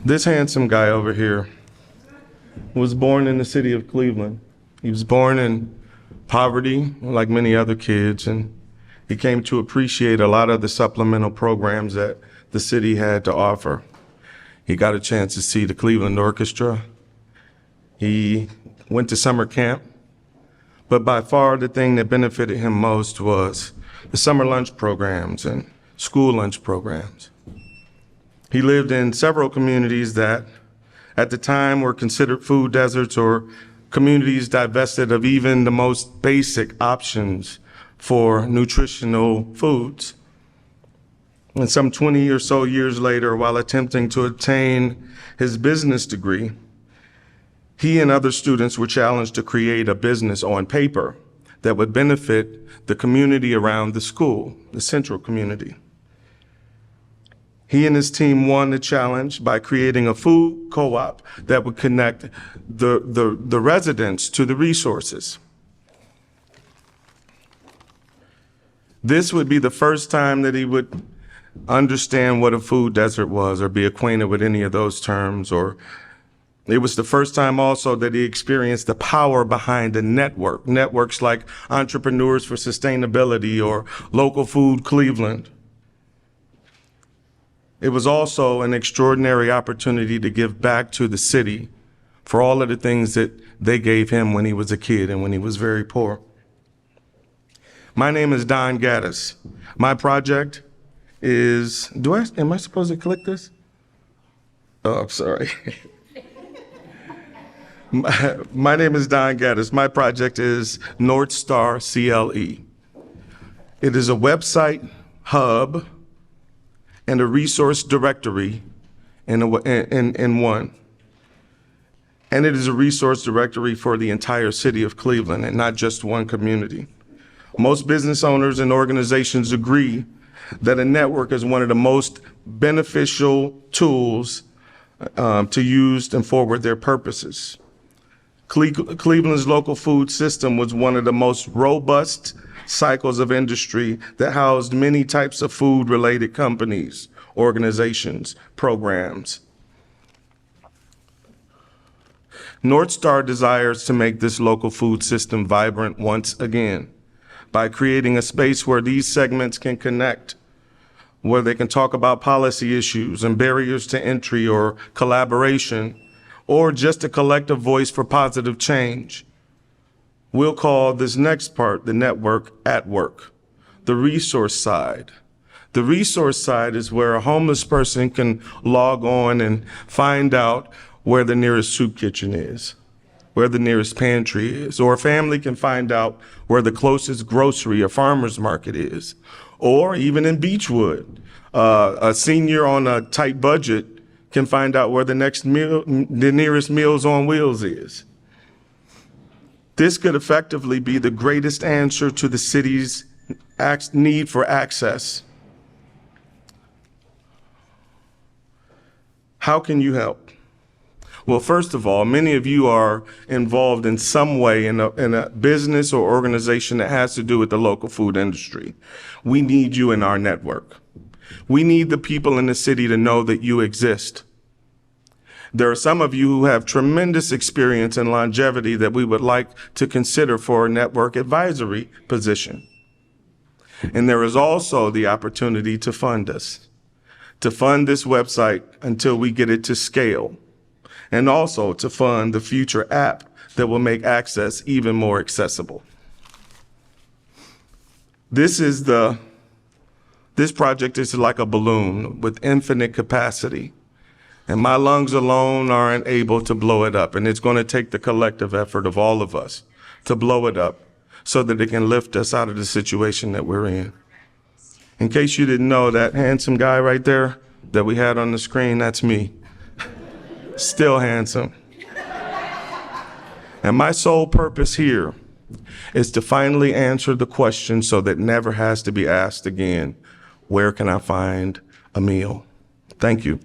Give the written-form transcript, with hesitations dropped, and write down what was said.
This handsome guy over here was born in the city of Cleveland. He was born in poverty, like many other kids, and he came to appreciate a lot of the supplemental programs that the city had to offer. He got a chance to see the Cleveland Orchestra. He went to summer camp, but by far the thing that benefited him most was the summer lunch programs and school lunch programs. He lived in several communities that at the time were considered food deserts or communities divested of even the most basic options for nutritional foods. And some 20 or so years later, while attempting to obtain his business degree, he and other students were challenged to create a business on paper that would benefit the community around the school, the central community. He and his team won the challenge by creating a food co-op that would connect the residents to the resources. This would be the first time that he would understand what a food desert was or be acquainted with any of those terms, or it was the first time also that he experienced the power behind a network, networks like Entrepreneurs for Sustainability or Local Food Cleveland. It was also an extraordinary opportunity to give back to the city for all of the things that they gave him when he was a kid and when he was very poor. My name is Don Gaddis. My project is, am I supposed to click this? Oh, I'm sorry. My name is Don Gaddis. My project is North Star CLE. It is a website hub and a resource directory in one. And it is a resource directory for the entire city of Cleveland and not just one community. Most business owners and organizations agree that a network is one of the most beneficial tools to use and forward their purposes. Cleveland's local food system was one of the most robust cycles of industry that housed many types of food-related companies, organizations, programs. North Star desires to make this local food system vibrant once again by creating a space where these segments can connect, where they can talk about policy issues and barriers to entry or collaboration, or just a collective voice for positive change. We'll call this next part the network at work, the resource side. The resource side is where a homeless person can log on and find out where the nearest soup kitchen is, where the nearest pantry is, or a family can find out where the closest grocery or farmer's market is, or even in Beechwood, a senior on a tight budget can find out where the nearest Meals on Wheels is. This could effectively be the greatest answer to the city's need for access. How can you help? Well, first of all, many of you are involved in some way in a business or organization that has to do with the local food industry. We need you in our network. We need the people in the city to know that you exist. There are some of you who have tremendous experience and longevity that we would like to consider for a network advisory position. And there is also the opportunity to fund us, to fund this website until we get it to scale, and also to fund the future app that will make access even more accessible. This project is like a balloon with infinite capacity. And my lungs alone aren't able to blow it up. And it's going to take the collective effort of all of us to blow it up so that it can lift us out of the situation that we're in. In case you didn't know, that handsome guy right there that we had on the screen, that's me. Still handsome. And my sole purpose here is to finally answer the question so that never has to be asked again, where can I find a meal? Thank you.